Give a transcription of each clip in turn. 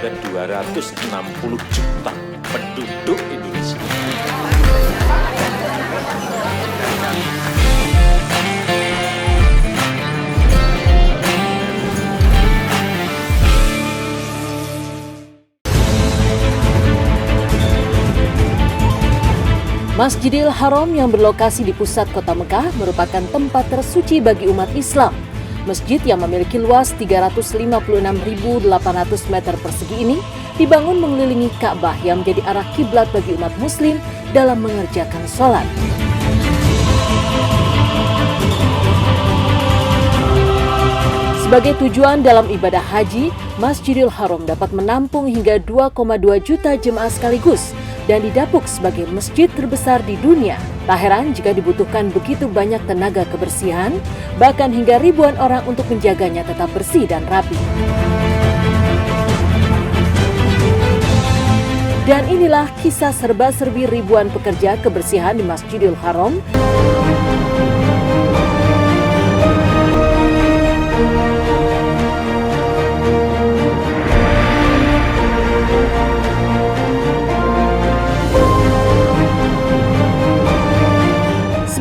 ke 260 juta penduduk Indonesia. Masjidil Haram yang berlokasi di pusat kota Mekah merupakan tempat tersuci bagi umat Islam. Masjid yang memiliki luas 356.800 meter persegi ini dibangun mengelilingi Ka'bah yang menjadi arah kiblat bagi umat Muslim dalam mengerjakan sholat. Sebagai tujuan dalam ibadah haji, Masjidil Haram dapat menampung hingga 2,2 juta jemaah sekaligus dan didapuk sebagai masjid terbesar di dunia. Tak heran jika dibutuhkan begitu banyak tenaga kebersihan, bahkan hingga ribuan orang untuk menjaganya tetap bersih dan rapi. Dan inilah kisah serba-serbi ribuan pekerja kebersihan di Masjidil Haram.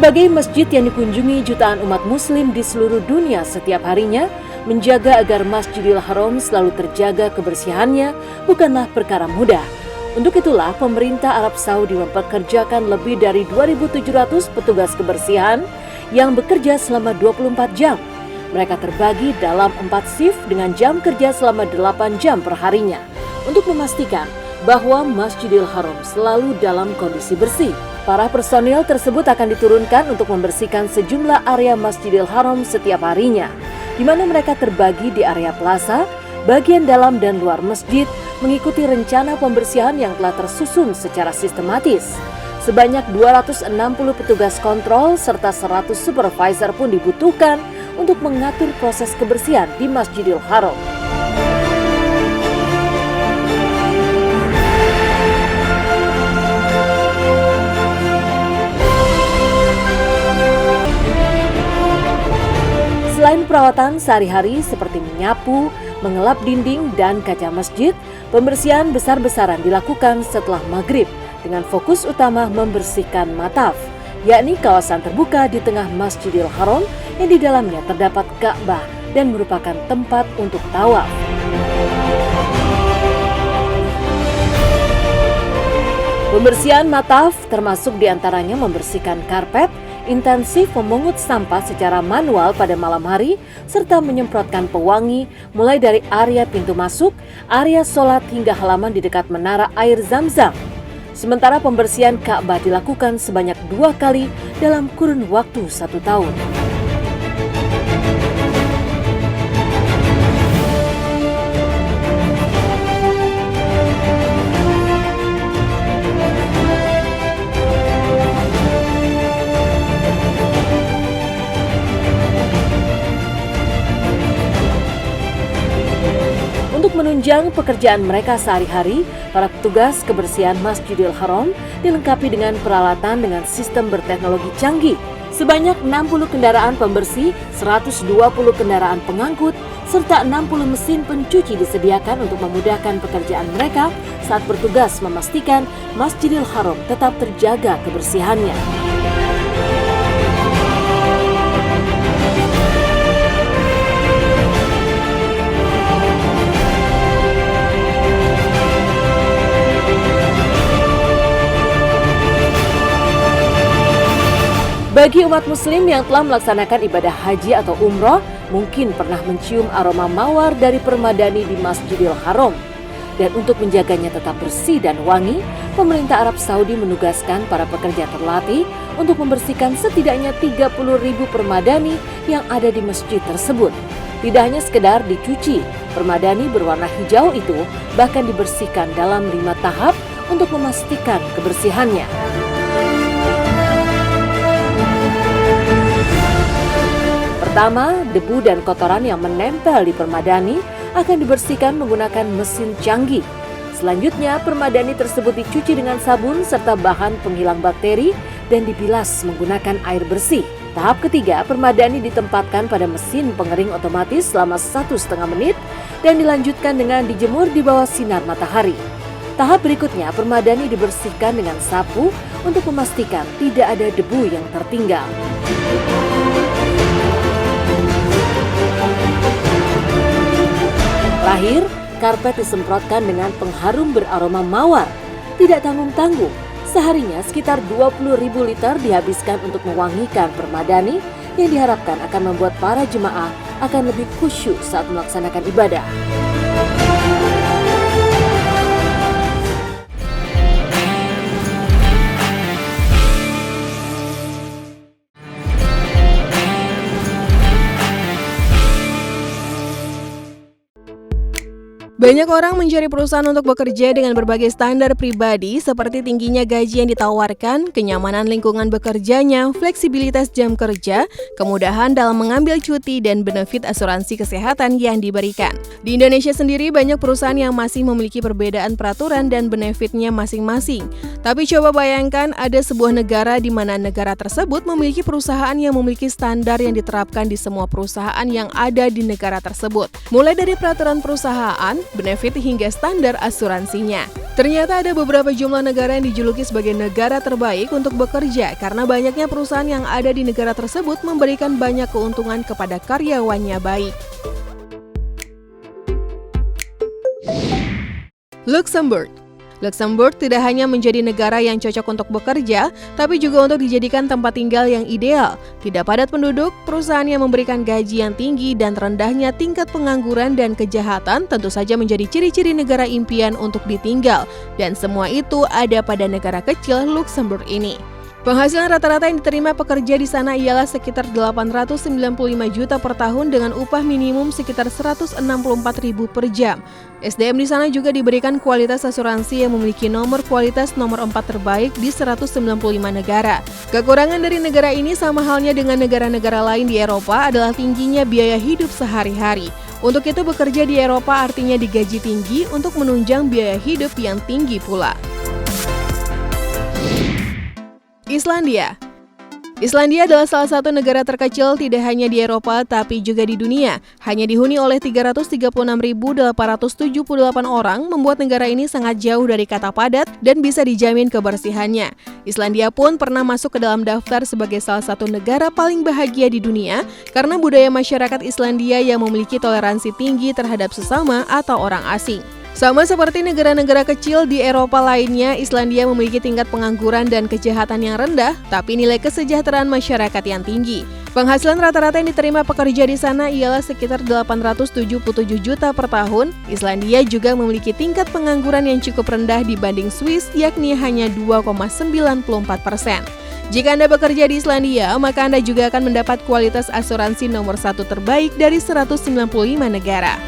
Sebagai masjid yang dikunjungi jutaan umat muslim di seluruh dunia setiap harinya, menjaga agar Masjidil Haram selalu terjaga kebersihannya bukanlah perkara mudah. Untuk itulah pemerintah Arab Saudi mempekerjakan lebih dari 2.700 petugas kebersihan yang bekerja selama 24 jam. Mereka terbagi dalam 4 shift dengan jam kerja selama 8 jam per harinya untuk memastikan bahwa Masjidil Haram selalu dalam kondisi bersih. Para personil tersebut akan diturunkan untuk membersihkan sejumlah area Masjidil Haram setiap harinya, di mana mereka terbagi di area plaza, bagian dalam dan luar masjid, mengikuti rencana pembersihan yang telah tersusun secara sistematis. Sebanyak 260 petugas kontrol serta 100 supervisor pun dibutuhkan untuk mengatur proses kebersihan di Masjidil Haram. Selain perawatan sehari-hari seperti menyapu, mengelap dinding dan kaca masjid, pembersihan besar-besaran dilakukan setelah maghrib dengan fokus utama membersihkan mataf, yakni kawasan terbuka di tengah Masjidil Haram yang di dalamnya terdapat Ka'bah dan merupakan tempat untuk tawaf. Pembersihan mataf termasuk diantaranya membersihkan karpet, intensif memungut sampah secara manual pada malam hari, serta menyemprotkan pewangi mulai dari area pintu masuk, area sholat hingga halaman di dekat menara air Zam-Zam. Sementara pembersihan Ka'bah dilakukan sebanyak 2 kali dalam kurun waktu 1 tahun. Untuk menunjang pekerjaan mereka sehari-hari, para petugas kebersihan Masjidil Haram dilengkapi dengan peralatan dengan sistem berteknologi canggih. Sebanyak 60 kendaraan pembersih, 120 kendaraan pengangkut, serta 60 mesin pencuci disediakan untuk memudahkan pekerjaan mereka saat bertugas memastikan Masjidil Haram tetap terjaga kebersihannya. Bagi umat muslim yang telah melaksanakan ibadah haji atau umroh, mungkin pernah mencium aroma mawar dari permadani di Masjidil Haram. Dan untuk menjaganya tetap bersih dan wangi, pemerintah Arab Saudi menugaskan para pekerja terlatih untuk membersihkan setidaknya 30.000 permadani yang ada di masjid tersebut. Tidak hanya sekedar dicuci, permadani berwarna hijau itu bahkan dibersihkan dalam 5 tahap untuk memastikan kebersihannya. Pertama, debu dan kotoran yang menempel di permadani akan dibersihkan menggunakan mesin canggih. Selanjutnya, permadani tersebut dicuci dengan sabun serta bahan penghilang bakteri dan dibilas menggunakan air bersih. Tahap ketiga, permadani ditempatkan pada mesin pengering otomatis selama 1,5 menit dan dilanjutkan dengan dijemur di bawah sinar matahari. Tahap berikutnya, permadani dibersihkan dengan sapu untuk memastikan tidak ada debu yang tertinggal. Terakhir, karpet disemprotkan dengan pengharum beraroma mawar. Tidak tanggung-tanggung, seharinya sekitar 20.000 liter dihabiskan untuk mewangikan permadani yang diharapkan akan membuat para jemaah akan lebih khusyuk saat melaksanakan ibadah. Banyak orang mencari perusahaan untuk bekerja dengan berbagai standar pribadi seperti tingginya gaji yang ditawarkan, kenyamanan lingkungan bekerjanya, fleksibilitas jam kerja, kemudahan dalam mengambil cuti, dan benefit asuransi kesehatan yang diberikan. Di Indonesia sendiri banyak perusahaan yang masih memiliki perbedaan peraturan dan benefitnya masing-masing. Tapi coba bayangkan ada sebuah negara di mana negara tersebut memiliki perusahaan yang memiliki standar yang diterapkan di semua perusahaan yang ada di negara tersebut. Mulai dari peraturan perusahaan, benefit hingga standar asuransinya. Ternyata ada beberapa jumlah negara yang dijuluki sebagai negara terbaik untuk bekerja karena banyaknya perusahaan yang ada di negara tersebut memberikan banyak keuntungan kepada karyawannya baik. Luxembourg tidak hanya menjadi negara yang cocok untuk bekerja, tapi juga untuk dijadikan tempat tinggal yang ideal. Tidak padat penduduk, perusahaan yang memberikan gaji yang tinggi, dan rendahnya tingkat pengangguran dan kejahatan tentu saja menjadi ciri-ciri negara impian untuk ditinggal. Dan semua itu ada pada negara kecil Luxembourg ini. Penghasilan rata-rata yang diterima pekerja di sana ialah sekitar 895 juta per tahun dengan upah minimum sekitar 164.000 per jam. SDM di sana juga diberikan kualitas asuransi yang memiliki nomor kualitas nomor 4 terbaik di 195 negara. Kekurangan dari negara ini sama halnya dengan negara-negara lain di Eropa adalah tingginya biaya hidup sehari-hari. Untuk itu bekerja di Eropa artinya digaji tinggi untuk menunjang biaya hidup yang tinggi pula. Islandia adalah salah satu negara terkecil tidak hanya di Eropa tapi juga di dunia. Hanya dihuni oleh 336.878 orang, membuat negara ini sangat jauh dari kata padat dan bisa dijamin kebersihannya. Islandia pun pernah masuk ke dalam daftar sebagai salah satu negara paling bahagia di dunia karena budaya masyarakat Islandia yang memiliki toleransi tinggi terhadap sesama atau orang asing. Sama seperti negara-negara kecil di Eropa lainnya, Islandia memiliki tingkat pengangguran dan kejahatan yang rendah, tapi nilai kesejahteraan masyarakat yang tinggi. Penghasilan rata-rata yang diterima pekerja di sana ialah sekitar 877 juta per tahun. Islandia juga memiliki tingkat pengangguran yang cukup rendah dibanding Swiss, yakni hanya 2,94%. Jika Anda bekerja di Islandia, maka Anda juga akan mendapat kualitas asuransi nomor 1 terbaik dari 195 negara.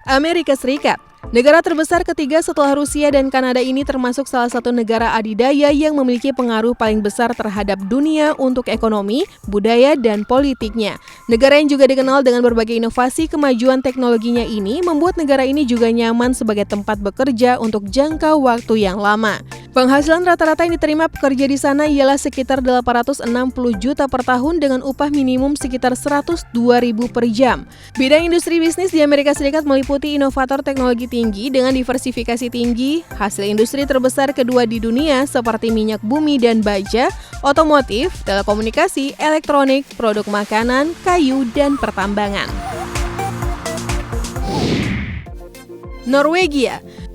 Amerika Serikat. Negara terbesar ketiga setelah Rusia dan Kanada ini termasuk salah satu negara adidaya yang memiliki pengaruh paling besar terhadap dunia untuk ekonomi, budaya, dan politiknya. Negara yang juga dikenal dengan berbagai inovasi kemajuan teknologinya ini membuat negara ini juga nyaman sebagai tempat bekerja untuk jangka waktu yang lama. Penghasilan rata-rata yang diterima pekerja di sana ialah sekitar 860 juta per tahun dengan upah minimum sekitar 102.000 per jam. Bidang industri bisnis di Amerika Serikat meliputi inovator teknologi tinggi dengan diversifikasi tinggi, hasil industri terbesar kedua di dunia seperti minyak bumi dan baja, otomotif, telekomunikasi, elektronik, produk makanan, kayu, dan pertambangan.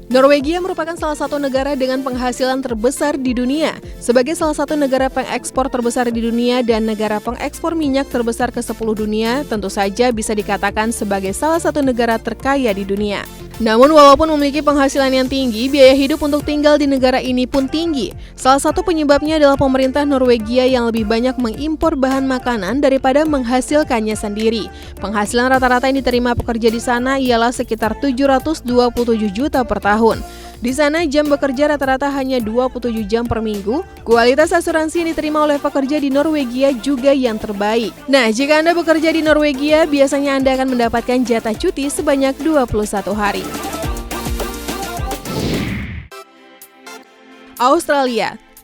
Norwegia merupakan salah satu negara dengan penghasilan terbesar di dunia. Sebagai salah satu negara pengekspor terbesar di dunia dan negara pengekspor minyak terbesar ke-10 dunia, tentu saja bisa dikatakan sebagai salah satu negara terkaya di dunia. Namun walaupun memiliki penghasilan yang tinggi, biaya hidup untuk tinggal di negara ini pun tinggi. Salah satu penyebabnya adalah pemerintah Norwegia yang lebih banyak mengimpor bahan makanan daripada menghasilkannya sendiri. Penghasilan rata-rata yang diterima pekerja di sana ialah sekitar 727 juta per tahun. Di sana jam bekerja rata-rata hanya 27 jam per minggu. Kualitas asuransi yang diterima oleh pekerja di Norwegia juga yang terbaik. Nah, jika Anda bekerja di Norwegia, biasanya Anda akan mendapatkan jatah cuti sebanyak 21 hari.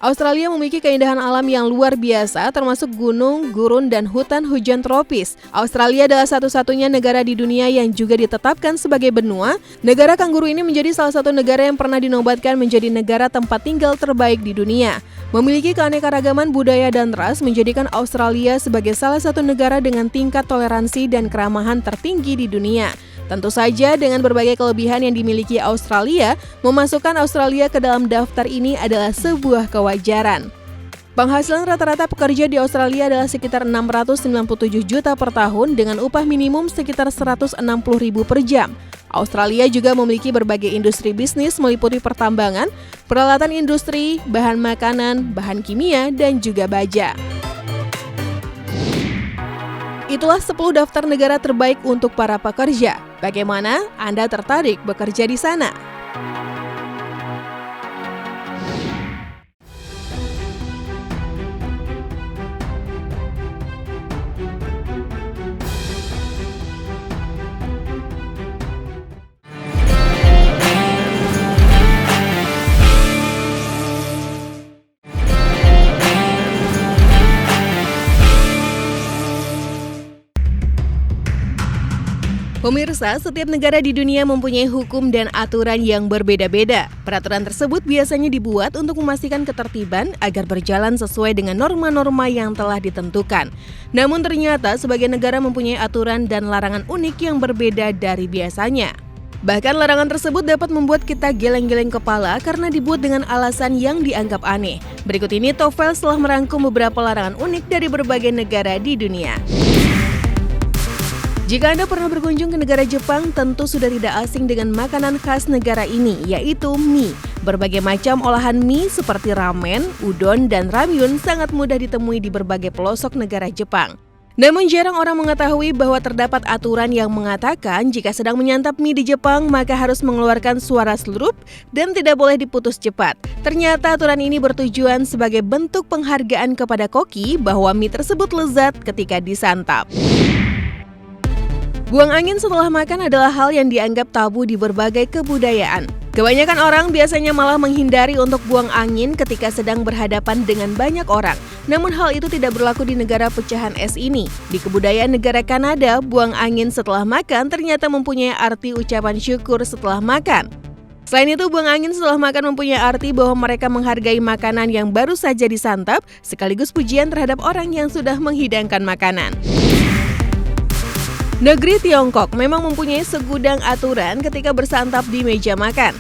Australia memiliki keindahan alam yang luar biasa, termasuk gunung, gurun, dan hutan hujan tropis. Australia adalah satu-satunya negara di dunia yang juga ditetapkan sebagai benua. Negara kanguru ini menjadi salah satu negara yang pernah dinobatkan menjadi negara tempat tinggal terbaik di dunia. Memiliki keanekaragaman budaya dan ras menjadikan Australia sebagai salah satu negara dengan tingkat toleransi dan keramahan tertinggi di dunia. Tentu saja dengan berbagai kelebihan yang dimiliki Australia, memasukkan Australia ke dalam daftar ini adalah sebuah kewajaran. Penghasilan rata-rata pekerja di Australia adalah sekitar 697 juta per tahun dengan upah minimum sekitar 160.000 per jam. Australia juga memiliki berbagai industri bisnis meliputi pertambangan, peralatan industri, bahan makanan, bahan kimia, dan juga baja. Itulah 10 daftar negara terbaik untuk para pekerja. Bagaimana Anda tertarik bekerja di sana? Pemirsa, setiap negara di dunia mempunyai hukum dan aturan yang berbeda-beda. Peraturan tersebut biasanya dibuat untuk memastikan ketertiban agar berjalan sesuai dengan norma-norma yang telah ditentukan. Namun ternyata sebagian negara mempunyai aturan dan larangan unik yang berbeda dari biasanya. Bahkan larangan tersebut dapat membuat kita geleng-geleng kepala karena dibuat dengan alasan yang dianggap aneh. Berikut ini Tofel telah merangkum beberapa larangan unik dari berbagai negara di dunia. Jika Anda pernah berkunjung ke negara Jepang, tentu sudah tidak asing dengan makanan khas negara ini, yaitu mie. Berbagai macam olahan mie seperti ramen, udon, dan ramyun sangat mudah ditemui di berbagai pelosok negara Jepang. Namun jarang orang mengetahui bahwa terdapat aturan yang mengatakan jika sedang menyantap mie di Jepang, maka harus mengeluarkan suara slurup dan tidak boleh diputus cepat. Ternyata aturan ini bertujuan sebagai bentuk penghargaan kepada koki bahwa mie tersebut lezat ketika disantap. Buang angin setelah makan adalah hal yang dianggap tabu di berbagai kebudayaan. Kebanyakan orang biasanya malah menghindari untuk buang angin ketika sedang berhadapan dengan banyak orang. Namun hal itu tidak berlaku di negara pecahan es ini. Di kebudayaan negara Kanada, buang angin setelah makan ternyata mempunyai arti ucapan syukur setelah makan. Selain itu, buang angin setelah makan mempunyai arti bahwa mereka menghargai makanan yang baru saja disantap, sekaligus pujian terhadap orang yang sudah menghidangkan makanan. Negeri Tiongkok memang mempunyai segudang aturan ketika bersantap di meja makan.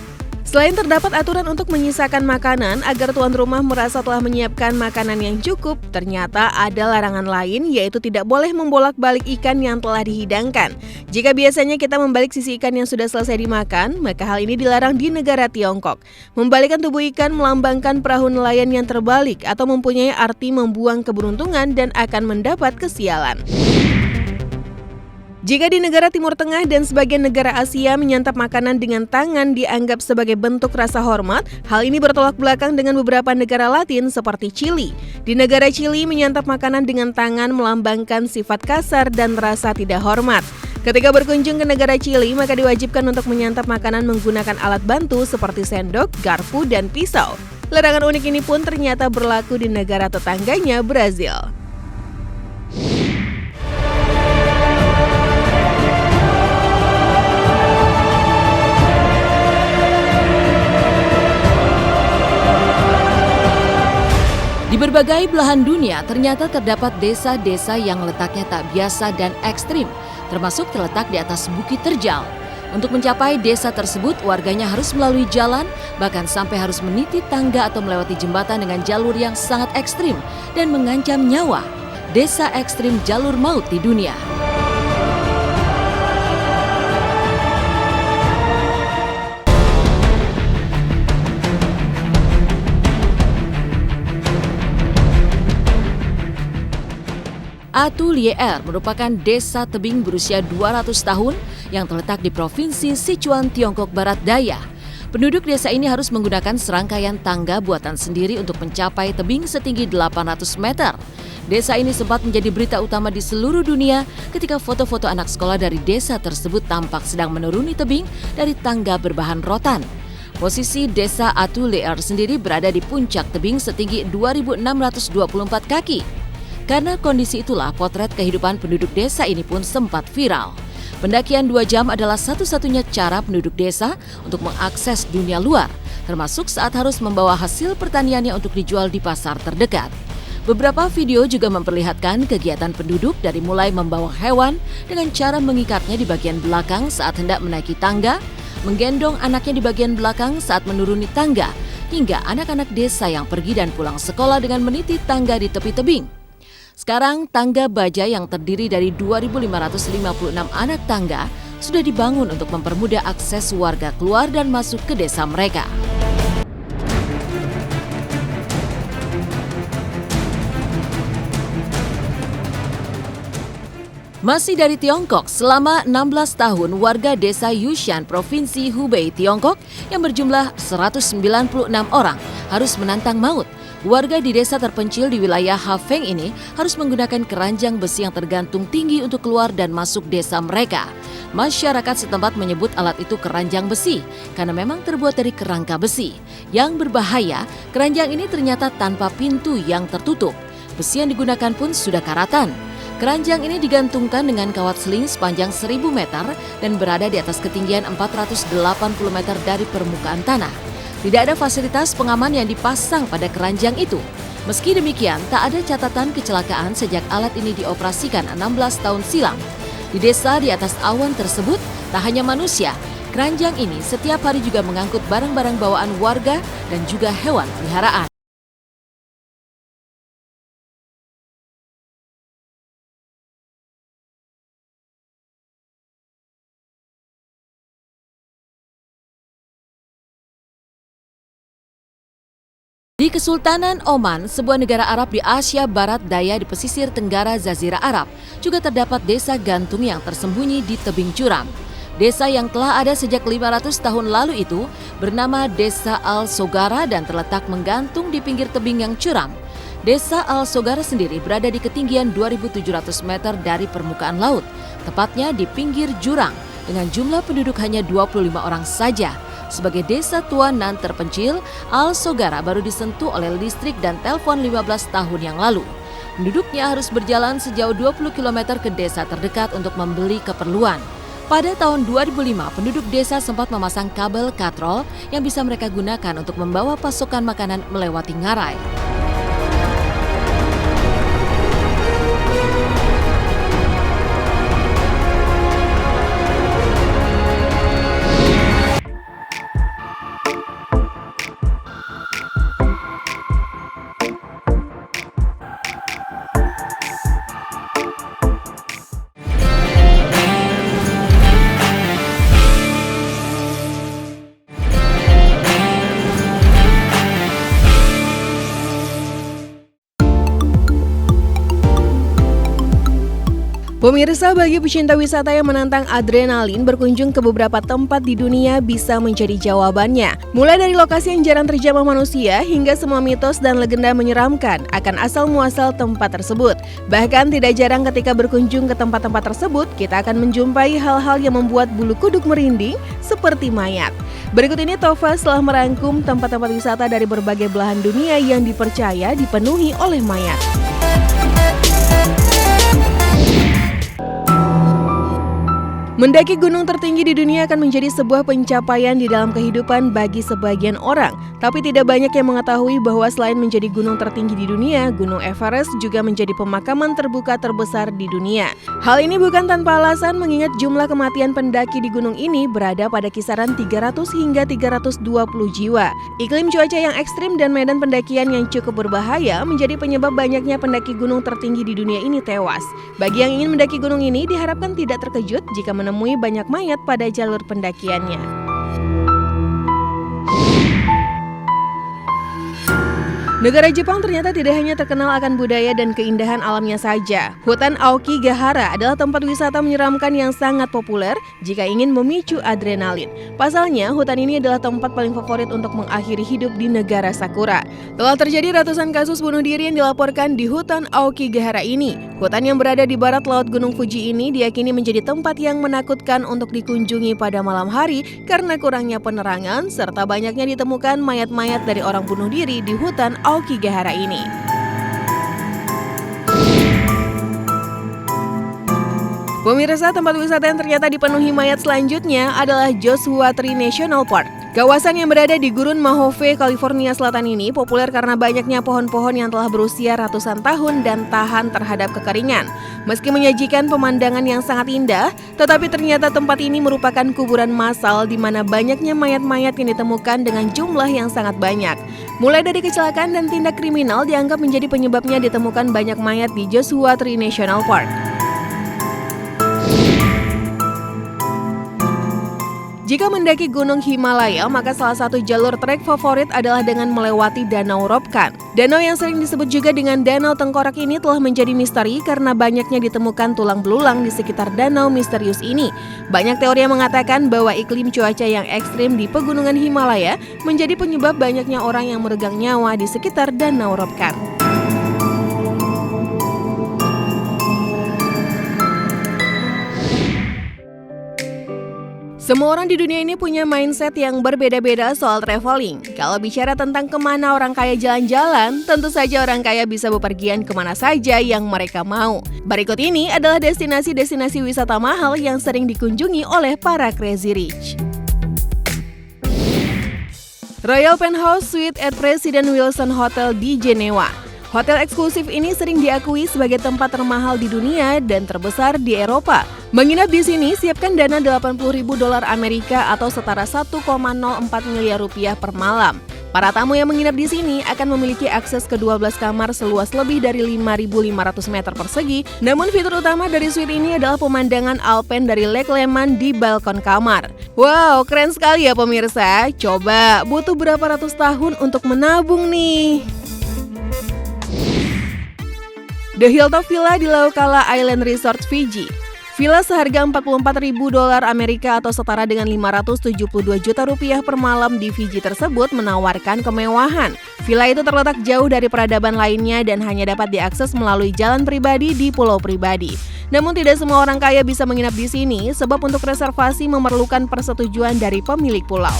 Selain terdapat aturan untuk menyisakan makanan agar tuan rumah merasa telah menyiapkan makanan yang cukup, ternyata ada larangan lain, yaitu tidak boleh membolak-balik ikan yang telah dihidangkan. Jika biasanya kita membalik sisi ikan yang sudah selesai dimakan, maka hal ini dilarang di negara Tiongkok. Membalikkan tubuh ikan melambangkan perahu nelayan yang terbalik atau mempunyai arti membuang keberuntungan dan akan mendapat kesialan. Jika di negara Timur Tengah dan sebagian negara Asia menyantap makanan dengan tangan dianggap sebagai bentuk rasa hormat, hal ini bertolak belakang dengan beberapa negara Latin seperti Chili. Di negara Chili, menyantap makanan dengan tangan melambangkan sifat kasar dan rasa tidak hormat. Ketika berkunjung ke negara Chili, maka diwajibkan untuk menyantap makanan menggunakan alat bantu seperti sendok, garpu, dan pisau. Larangan unik ini pun ternyata berlaku di negara tetangganya, Brazil. Di berbagai belahan dunia ternyata terdapat desa-desa yang letaknya tak biasa dan ekstrim, termasuk terletak di atas bukit terjal. Untuk mencapai desa tersebut, warganya harus melalui jalan, bahkan sampai harus meniti tangga atau melewati jembatan dengan jalur yang sangat ekstrim dan mengancam nyawa. Desa ekstrim jalur maut di dunia. Atulier merupakan desa tebing berusia 200 tahun yang terletak di Provinsi Sichuan, Tiongkok Barat Daya. Penduduk desa ini harus menggunakan serangkaian tangga buatan sendiri untuk mencapai tebing setinggi 800 meter. Desa ini sempat menjadi berita utama di seluruh dunia ketika foto-foto anak sekolah dari desa tersebut tampak sedang menuruni tebing dari tangga berbahan rotan. Posisi desa Atuleer sendiri berada di puncak tebing setinggi 2.624 kaki. Karena kondisi itulah potret kehidupan penduduk desa ini pun sempat viral. Pendakian 2 jam adalah satu-satunya cara penduduk desa untuk mengakses dunia luar, termasuk saat harus membawa hasil pertaniannya untuk dijual di pasar terdekat. Beberapa video juga memperlihatkan kegiatan penduduk dari mulai membawa hewan dengan cara mengikatnya di bagian belakang saat hendak menaiki tangga, menggendong anaknya di bagian belakang saat menuruni tangga, hingga anak-anak desa yang pergi dan pulang sekolah dengan meniti tangga di tepi tebing. Sekarang tangga baja yang terdiri dari 2.556 anak tangga sudah dibangun untuk mempermudah akses warga keluar dan masuk ke desa mereka. Masih dari Tiongkok, selama 16 tahun warga desa Yushan, Provinsi Hubei, Tiongkok yang berjumlah 196 orang harus menantang maut. Warga di desa terpencil di wilayah Hafeng ini harus menggunakan keranjang besi yang tergantung tinggi untuk keluar dan masuk desa mereka. Masyarakat setempat menyebut alat itu keranjang besi karena memang terbuat dari kerangka besi. Yang berbahaya, keranjang ini ternyata tanpa pintu yang tertutup. Besi yang digunakan pun sudah karatan. Keranjang ini digantungkan dengan kawat seling sepanjang 1.000 meter dan berada di atas ketinggian 480 meter dari permukaan tanah. Tidak ada fasilitas pengaman yang dipasang pada keranjang itu. Meski demikian, tak ada catatan kecelakaan sejak alat ini dioperasikan 16 tahun silam. Di desa di atas awan tersebut, tak hanya manusia, keranjang ini setiap hari juga mengangkut barang-barang bawaan warga dan juga hewan peliharaan. Di Kesultanan Oman, sebuah negara Arab di Asia Barat Daya di pesisir tenggara Jazirah Arab, juga terdapat desa gantung yang tersembunyi di tebing curam. Desa yang telah ada sejak 500 tahun lalu itu bernama Desa Al-Sogara dan terletak menggantung di pinggir tebing yang curam. Desa Al-Sogara sendiri berada di ketinggian 2.700 meter dari permukaan laut, tepatnya di pinggir jurang, dengan jumlah penduduk hanya 25 orang saja. Sebagai desa tua nan terpencil, Al-Sogara baru disentuh oleh listrik dan telepon 15 tahun yang lalu. Penduduknya harus berjalan sejauh 20 km ke desa terdekat untuk membeli keperluan. Pada tahun 2005, penduduk desa sempat memasang kabel katrol yang bisa mereka gunakan untuk membawa pasokan makanan melewati ngarai. Pemirsa, bagi pecinta wisata yang menantang adrenalin, berkunjung ke beberapa tempat di dunia bisa menjadi jawabannya. Mulai dari lokasi yang jarang terjamah manusia hingga semua mitos dan legenda menyeramkan akan asal-muasal tempat tersebut. Bahkan tidak jarang ketika berkunjung ke tempat-tempat tersebut, kita akan menjumpai hal-hal yang membuat bulu kuduk merinding seperti mayat. Berikut ini Tova telah merangkum tempat-tempat wisata dari berbagai belahan dunia yang dipercaya dipenuhi oleh mayat. Mendaki gunung tertinggi di dunia akan menjadi sebuah pencapaian di dalam kehidupan bagi sebagian orang. Tapi tidak banyak yang mengetahui bahwa selain menjadi gunung tertinggi di dunia, Gunung Everest juga menjadi pemakaman terbuka terbesar di dunia. Hal ini bukan tanpa alasan mengingat jumlah kematian pendaki di gunung ini berada pada kisaran 300 hingga 320 jiwa. Iklim cuaca yang ekstrim dan medan pendakian yang cukup berbahaya menjadi penyebab banyaknya pendaki gunung tertinggi di dunia ini tewas. Bagi yang ingin mendaki gunung ini diharapkan tidak terkejut jika menemui banyak mayat pada jalur pendakiannya. Negara Jepang ternyata tidak hanya terkenal akan budaya dan keindahan alamnya saja. Hutan Aokigahara adalah tempat wisata menyeramkan yang sangat populer jika ingin memicu adrenalin. Pasalnya, hutan ini adalah tempat paling favorit untuk mengakhiri hidup di negara Sakura. Telah terjadi ratusan kasus bunuh diri yang dilaporkan di hutan Aokigahara ini. Hutan yang berada di barat laut Gunung Fuji ini diyakini menjadi tempat yang menakutkan untuk dikunjungi pada malam hari karena kurangnya penerangan serta banyaknya ditemukan mayat-mayat dari orang bunuh diri di hutan Aokigahara ini. Pemirsa, tempat wisata yang ternyata dipenuhi mayat selanjutnya adalah Joshua Tree National Park. Kawasan yang berada di Gurun Mojave, California Selatan ini populer karena banyaknya pohon-pohon yang telah berusia ratusan tahun dan tahan terhadap kekeringan. Meski menyajikan pemandangan yang sangat indah, tetapi ternyata tempat ini merupakan kuburan massal di mana banyaknya mayat-mayat yang ditemukan dengan jumlah yang sangat banyak. Mulai dari kecelakaan dan tindak kriminal dianggap menjadi penyebabnya ditemukan banyak mayat di Joshua Tree National Park. Jika mendaki Gunung Himalaya, maka salah satu jalur trek favorit adalah dengan melewati Danau Ropkan. Danau yang sering disebut juga dengan Danau Tengkorak ini telah menjadi misteri karena banyaknya ditemukan tulang belulang di sekitar danau misterius ini. Banyak teori yang mengatakan bahwa iklim cuaca yang ekstrim di pegunungan Himalaya menjadi penyebab banyaknya orang yang meregang nyawa di sekitar Danau Ropkan. Semua orang di dunia ini punya mindset yang berbeda-beda soal traveling. Kalau bicara tentang kemana orang kaya jalan-jalan, tentu saja orang kaya bisa bepergian kemana saja yang mereka mau. Berikut ini adalah destinasi-destinasi wisata mahal yang sering dikunjungi oleh para crazy rich. Royal Penthouse Suite at President Wilson Hotel di Jenewa. Hotel eksklusif ini sering diakui sebagai tempat termahal di dunia dan terbesar di Eropa. Menginap di sini, siapkan dana $80.000 Amerika atau setara 1,04 miliar rupiah per malam. Para tamu yang menginap di sini akan memiliki akses ke 12 kamar seluas lebih dari 5.500 meter persegi. Namun fitur utama dari suite ini adalah pemandangan Alpen dari Lake Leman di balkon kamar. Wow, keren sekali ya pemirsa. Coba, butuh berapa ratus tahun untuk menabung nih. The Hilltop Villa di Laukala Island Resort, Fiji. Villa seharga $44.000 Amerika atau setara dengan 572 juta rupiah per malam di Fiji tersebut menawarkan kemewahan. Villa itu terletak jauh dari peradaban lainnya dan hanya dapat diakses melalui jalan pribadi di pulau pribadi. Namun tidak semua orang kaya bisa menginap di sini sebab untuk reservasi memerlukan persetujuan dari pemilik pulau.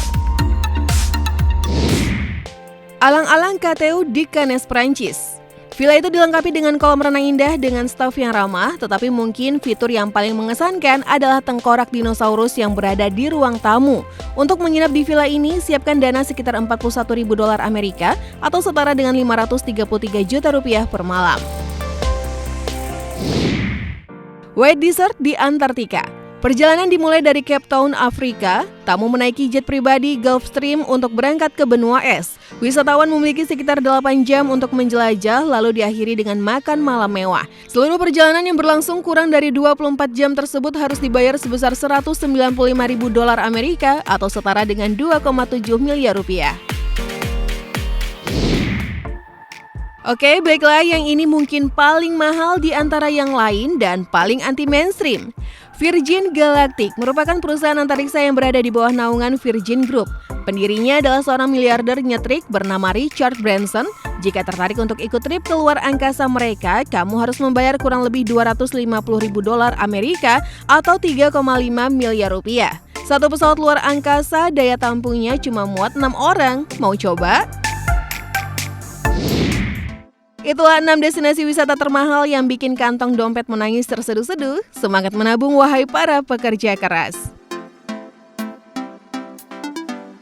Alang-alang KTU di Cannes, Prancis. Villa itu dilengkapi dengan kolam renang indah dengan staf yang ramah, tetapi mungkin fitur yang paling mengesankan adalah tengkorak dinosaurus yang berada di ruang tamu. Untuk menginap di villa ini, siapkan dana sekitar $41.000 Amerika atau setara dengan 533 juta rupiah per malam. White Desert di Antartika. Perjalanan dimulai dari Cape Town, Afrika. Tamu menaiki jet pribadi Gulfstream untuk berangkat ke benua es. Wisatawan memiliki sekitar 8 jam untuk menjelajah, lalu diakhiri dengan makan malam mewah. Seluruh perjalanan yang berlangsung kurang dari 24 jam tersebut harus dibayar sebesar $195.000 Amerika atau setara dengan 2,7 miliar rupiah. Oke, baiklah, yang ini mungkin paling mahal di antara yang lain dan paling anti-mainstream. Virgin Galactic merupakan perusahaan antariksa yang berada di bawah naungan Virgin Group. Pendirinya adalah seorang miliarder nyetrik bernama Richard Branson. Jika tertarik untuk ikut trip keluar angkasa mereka, kamu harus membayar kurang lebih $250.000 Amerika atau 3,5 miliar rupiah. Satu pesawat luar angkasa daya tampungnya cuma muat 6 orang. Mau coba? Itulah 6 destinasi wisata termahal yang bikin kantong dompet menangis terseduh-seduh. Semangat menabung wahai para pekerja keras.